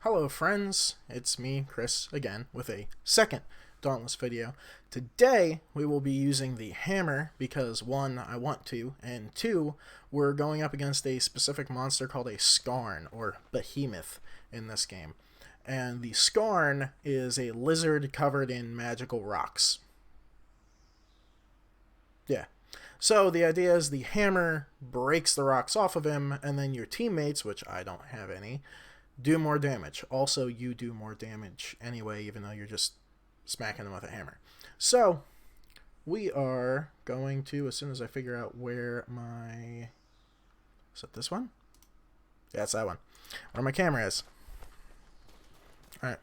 Hello friends, it's me, Chris, again, with a second Dauntless video. Today, we will be using the hammer because 1, I want to, and 2, we're going up against a specific monster called a Skarn, or behemoth, in this game. And the Skarn is a lizard covered in magical rocks. Yeah. So the idea is the hammer breaks the rocks off of him, and then your teammates, which I don't have any, do more damage. Also, you do more damage anyway, even though you're just smacking them with a hammer. So, we are going to, as soon as I figure out where my... Is it this one? Yeah, it's that one. Where my camera is. Alright.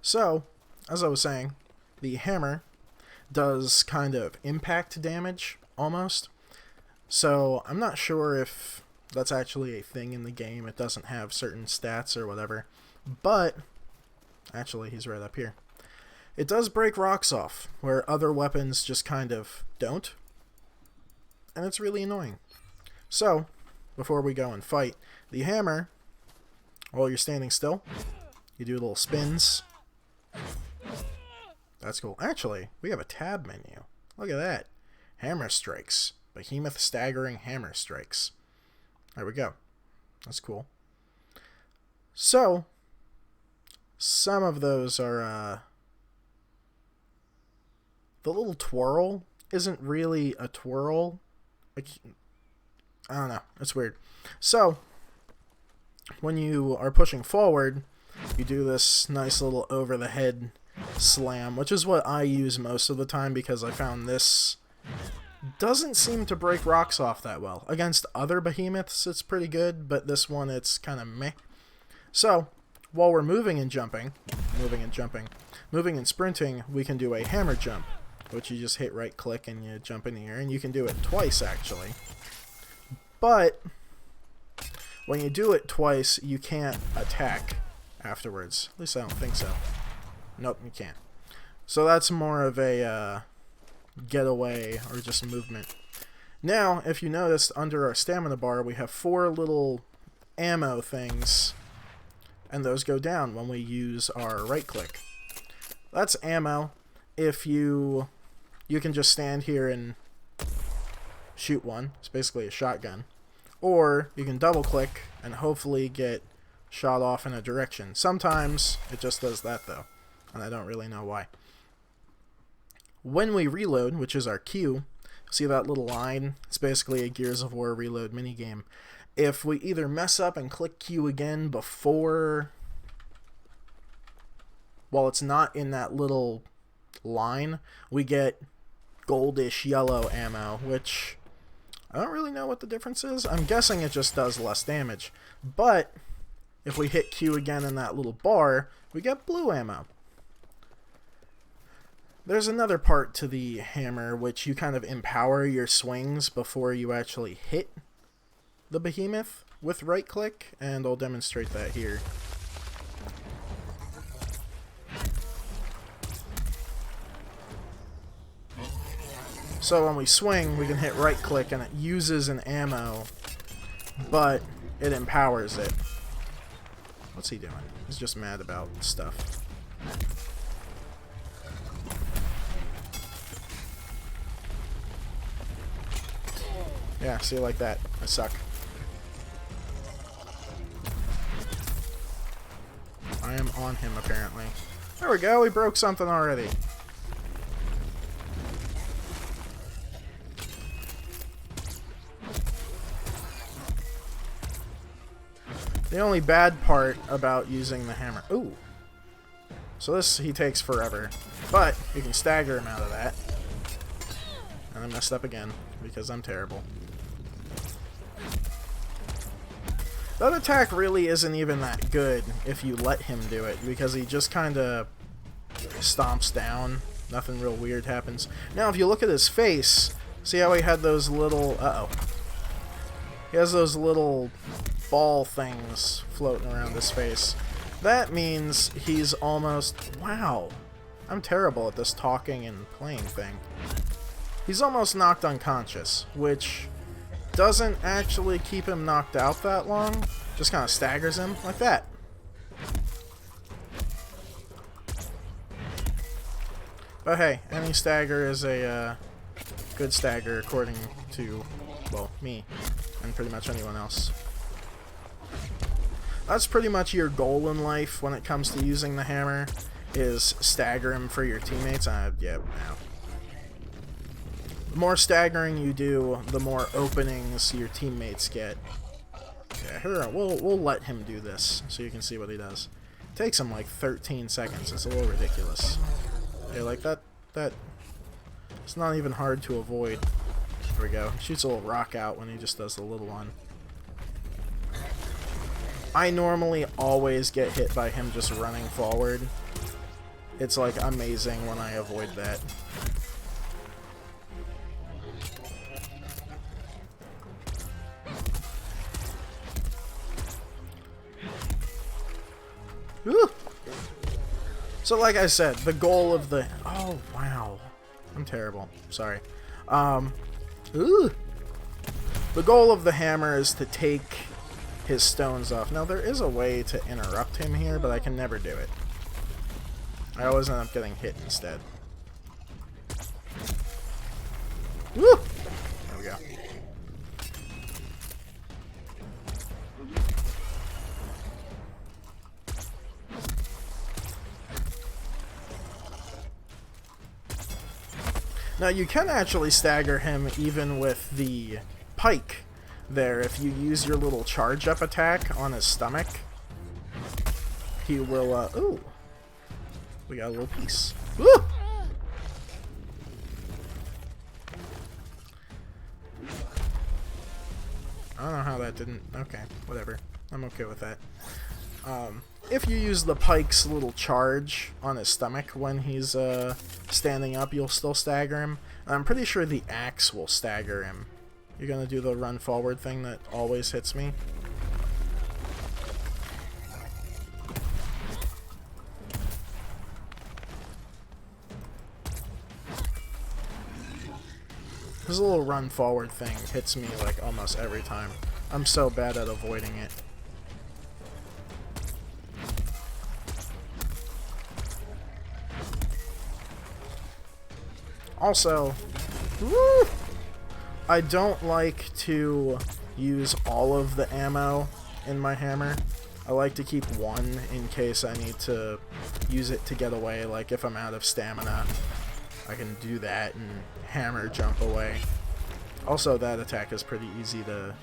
So, as I was saying, the hammer does kind of impact damage, almost. So, I'm not sure if that's actually a thing in the game. It doesn't have certain stats or whatever. But, actually, he's right up here. It does break rocks off, where other weapons just kind of don't. And it's really annoying. So, before we go and fight, the hammer, while you're standing still, you do little spins. That's cool. Actually, we have a tab menu. Look at that. Hammer strikes. Behemoth staggering hammer strikes. There we go. That's cool. So, some of those are, the little twirl isn't really a twirl. I don't know. It's weird. So, when you are pushing forward, you do this nice little over the head slam, which is what I use most of the time because I found this doesn't seem to break rocks off that well. Against other behemoths, it's pretty good, but this one, it's kind of meh. So, while we're moving and sprinting, we can do a hammer jump, which you just hit right click and you jump in the air, and you can do it twice, actually. But, when you do it twice, you can't attack afterwards. At least I don't think so. Nope, you can't. So that's more of a getaway or just movement. Now, if you noticed, under our stamina bar, we have 4 little ammo things, and those go down when we use our right click. That's ammo. If you can just stand here and shoot one. It's basically a shotgun. Or you can double click and hopefully get shot off in a direction. Sometimes it just does that though, and I don't really know why. When we reload, which is our Q, see that little line? It's basically a Gears of War reload minigame. If we either mess up and click Q again before, while it's not in that little line, we get goldish yellow ammo, which I don't really know what the difference is. I'm guessing it just does less damage. But if we hit Q again in that little bar, we get blue ammo. There's another part to the hammer which you kind of empower your swings before you actually hit the behemoth with right click, and I'll demonstrate that here. So when we swing, we can hit right click and it uses an ammo, but it empowers it. What's he doing? He's just mad about stuff. Yeah, see, like that. I suck. I am on him, apparently. There we go, we broke something already. The only bad part about using the hammer... Ooh. So this, he takes forever. But, you can stagger him out of that. And I messed up again, because I'm terrible. That attack really isn't even that good if you let him do it, because he just kind of stomps down. Nothing real weird happens. Now, if you look at his face, see how he had those little... Uh-oh. He has those little ball things floating around his face. That means he's almost... Wow. I'm terrible at this talking and playing thing. he's almost knocked unconscious, which doesn't actually keep him knocked out that long. Just kind of staggers him like that. But hey, any stagger is a good stagger according to, well, me and pretty much anyone else. That's pretty much your goal in life when it comes to using the hammer, is stagger him for your teammates. Yep, now. The more staggering you do, the more openings your teammates get. Yeah, here, we'll let him do this so you can see what he does. It takes him like 13 seconds. It's a little ridiculous. Yeah, like that, it's not even hard to avoid. There we go. He shoots a little rock out when he just does the little one. I normally always get hit by him just running forward. It's like amazing when I avoid that. Woo! So like I said, the goal of the... Oh, wow. I'm terrible. Sorry. The goal of the hammer is to take his stones off. Now, there is a way to interrupt him here, but I can never do it. I always end up getting hit instead. Woo! There we go. Now, you can actually stagger him even with the pike there. If you use your little charge-up attack on his stomach, he will, ooh! We got a little piece. Woo! I don't know how that didn't... Okay, whatever. I'm okay with that. If you use the pike's little charge on his stomach when he's standing up, you'll still stagger him. I'm pretty sure the axe will stagger him. You're gonna do the run forward thing that always hits me. This little run forward thing hits me like almost every time. I'm so bad at avoiding it. Also, woo, I don't like to use all of the ammo in my hammer. I like to keep one in case I need to use it to get away. Like if I'm out of stamina, I can do that and hammer jump away. Also, that attack is pretty easy to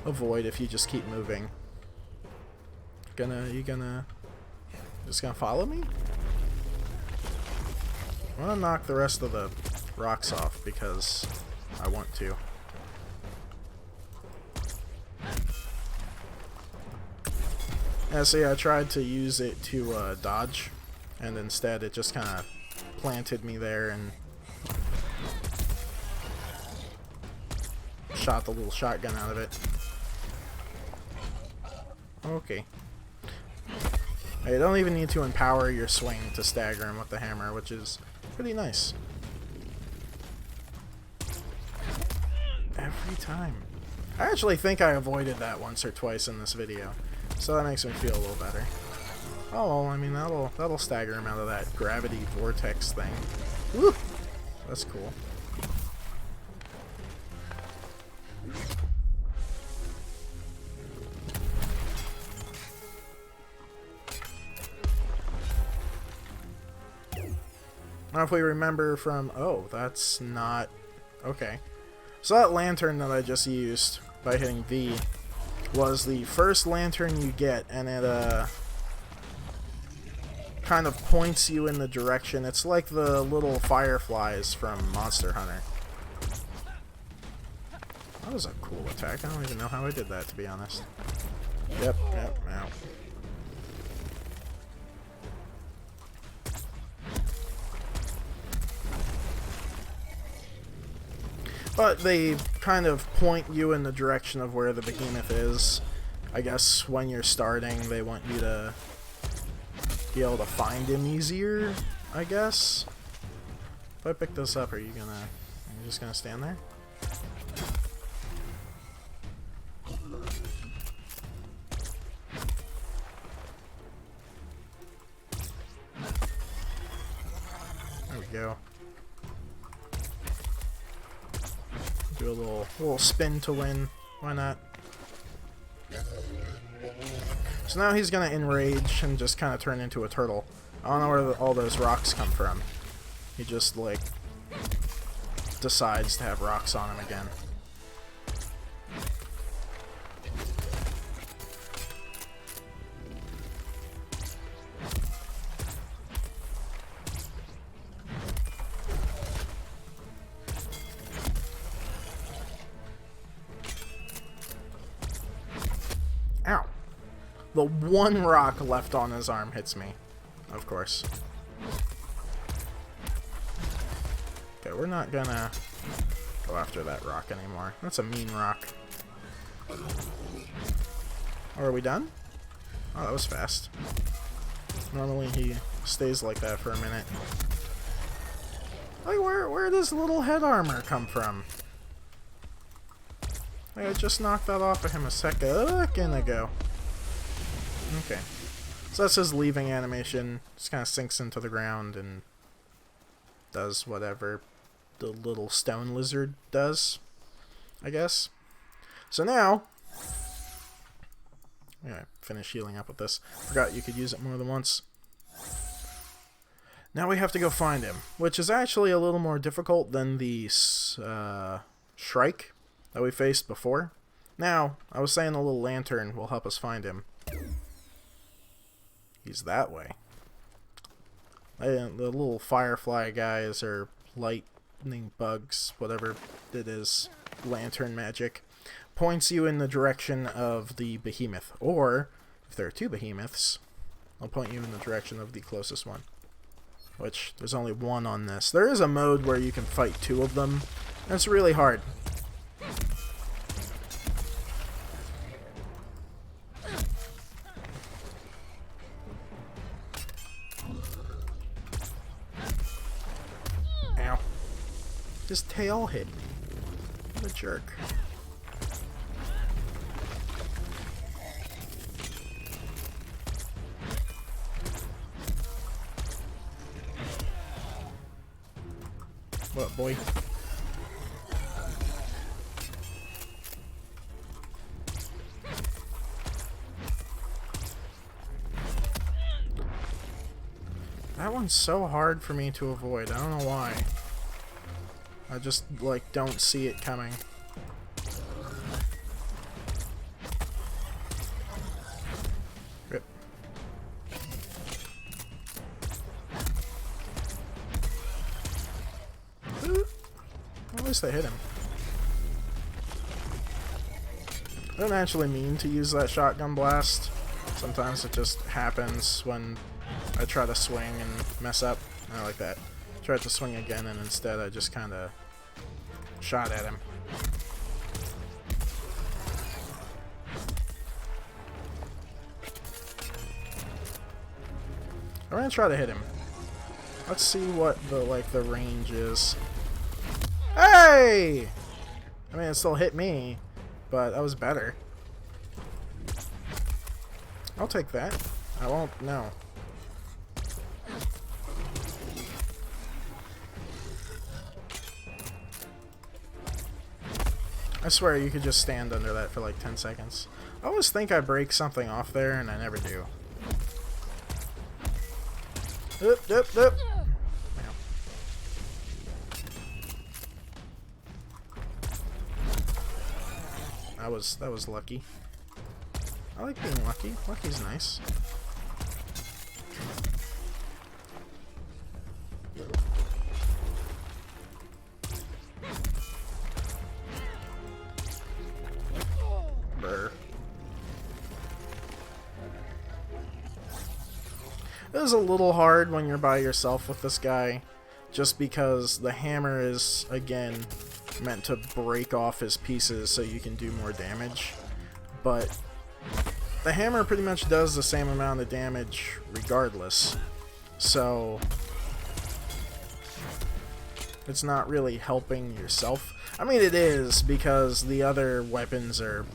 avoid if you just keep moving. You just gonna follow me? I'm gonna knock the rest of the rocks off because I want to. Yeah, see, I tried to use it to dodge, and instead it just kind of planted me there and shot the little shotgun out of it. Okay. You don't even need to empower your swing to stagger him with the hammer, which is pretty nice. Every time. I actually think I avoided that once or twice in this video, so that makes me feel a little better. Oh, well, I mean, that'll stagger him out of that gravity vortex thing. Woo! That's cool. Now, if we remember from... Oh, that's not... Okay. So that lantern that I just used by hitting V was the first lantern you get, and it kind of points you in the direction. It's like the little fireflies from Monster Hunter. That was a cool attack. I don't even know how I did that, to be honest. Yep, ow. But they kind of point you in the direction of where the behemoth is. I guess when you're starting, they want you to be able to find him easier, I guess. If I pick this up, are you gonna just gonna stand there? There we go. Do a little spin to win. Why not? So now he's gonna enrage and just kind of turn into a turtle. I don't know where all those rocks come from. He just, like, decides to have rocks on him again. Ow! The one rock left on his arm hits me, of course. Okay, we're not gonna go after that rock anymore. That's a mean rock. Oh, are we done? Oh, that was fast. Normally he stays like that for a minute. Like, where does little head armor come from? Like, I just knocked that off of him a second ago. Okay. So that's his leaving animation. Just kind of sinks into the ground and does whatever the little stone lizard does, I guess. So now, yeah, finish healing up with this. Forgot you could use it more than once. Now we have to go find him, which is actually a little more difficult than the Shrike that we faced before. Now, I was saying the little lantern will help us find him. He's that way. The little firefly guys are lightning bugs, whatever it is, lantern magic, points you in the direction of the behemoth. Or, if there are two behemoths, I'll point you in the direction of the closest one. Which, there's only one on this. There is a mode where you can fight two of them, and it's really hard. Ow. His tail hit me. What a jerk. What, boy? That one's so hard for me to avoid. I don't know why. I just, like, don't see it coming. Rip. At least I hit him. I don't actually mean to use that shotgun blast. Sometimes it just happens when I try to swing and mess up. I like that. Tried to swing again and instead I just kind of shot at him. I'm gonna try to hit him. Let's see what the range is. Hey! I mean, it still hit me, but that was better. I'll take that. I won't, no. I swear you could just stand under that for like 10 seconds. I always think I break something off there, and I never do. Oop, oop, oop. That was lucky. I like being lucky. Lucky's nice. Brr. It is a little hard when you're by yourself with this guy, just because the hammer is, again, meant to break off his pieces so you can do more damage, but the hammer pretty much does the same amount of damage regardless, so it's not really helping yourself. I mean, it is, because the other weapons are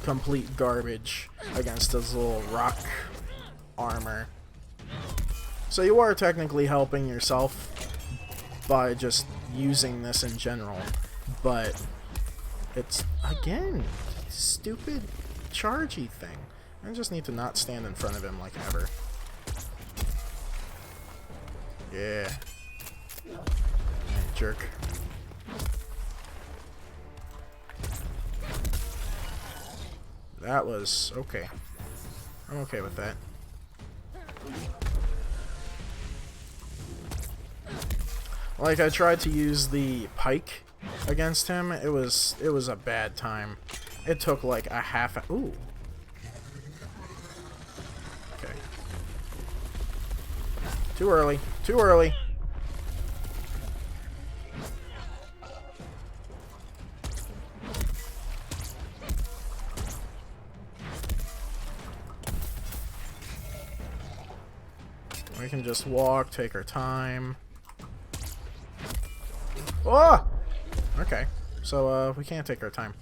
complete garbage against his little rock armor. So you are technically helping yourself by just using this in general, but it's, again, stupid chargy thing. I just need to not stand in front of him like ever. Yeah. Hey, jerk. That was okay. I'm okay with that. Like, I tried to use the pike against him. It was a bad time. It took like a half. Ooh. Okay. Too early. Too early. We can just walk, take our time. Oh! Okay. So, we can't take our time.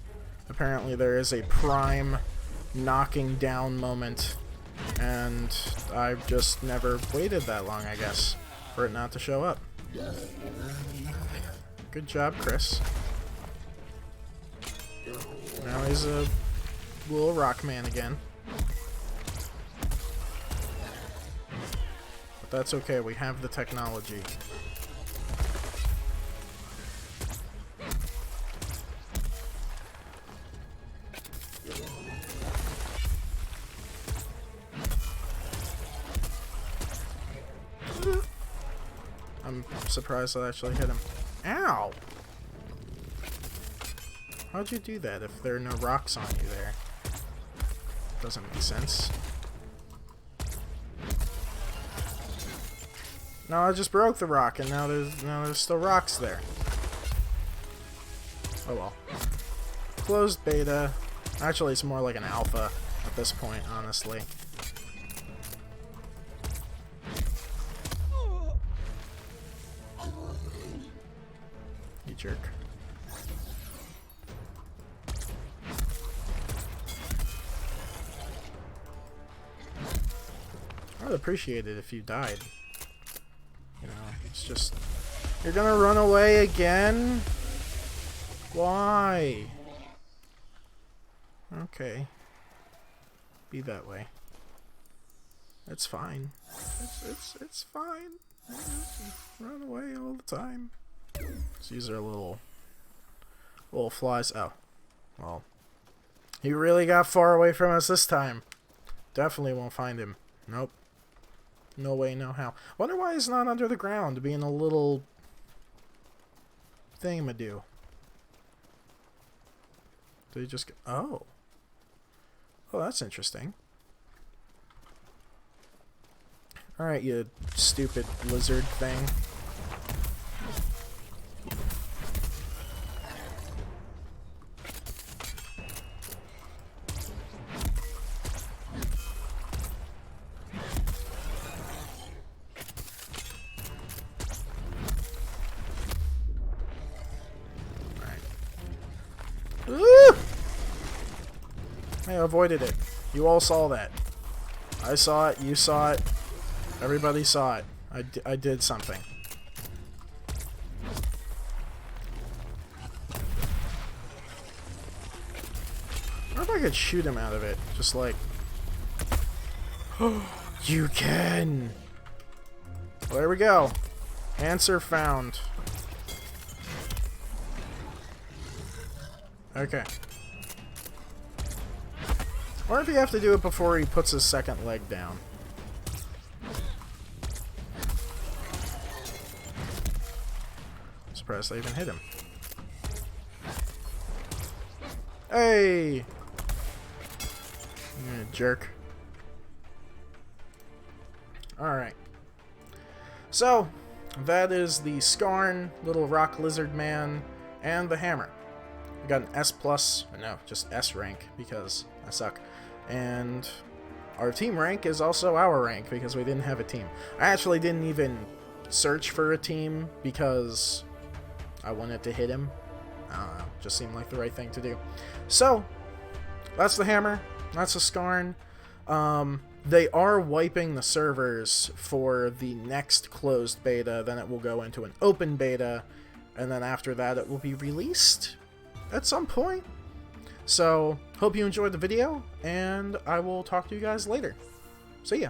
Apparently there is a prime knocking down moment, and I've just never waited that long, I guess, for it not to show up. Good job, Chris. Now he's a little rock man again. But that's okay, we have the technology. I'm surprised I actually hit him. Ow! How'd you do that if there are no rocks on you there? Doesn't make sense. No, I just broke the rock, and now there's still rocks there. Oh well. Closed beta. Actually, it's more like an alpha at this point, honestly. You jerk. I would appreciate it if you died. You know, it's just... You're gonna run away again? Why? Okay. Be that way. It's fine. It's fine. Run away all the time. So these are little flies. Oh. Well. He really got far away from us this time. Definitely won't find him. Nope. No way, no how. Wonder why he's not under the ground, being a little thingamadoo. Did he just get... Oh. Oh, that's interesting. Alright, you stupid lizard thing. I avoided it. You all saw that. I saw it, you saw it, everybody saw it. I did something. I wonder if I could shoot him out of it. Just like... You can! Well, there we go. Answer found. Okay. Or if you have to do it before he puts his second leg down. I'm surprised I even hit him. Hey! You jerk. Alright. So, that is the Skarn, little rock lizard man, and the hammer. I got an S+, or no, just S rank, because I suck. And our team rank is also our rank, because we didn't have a team. I actually didn't even search for a team, because I wanted to hit him. I don't know, just seemed like the right thing to do. So, that's the hammer. That's the Skarn. They are wiping the servers for the next closed beta, then it will go into an open beta, and then after that it will be released at some point. So, hope you enjoyed the video, and I will talk to you guys later. See ya!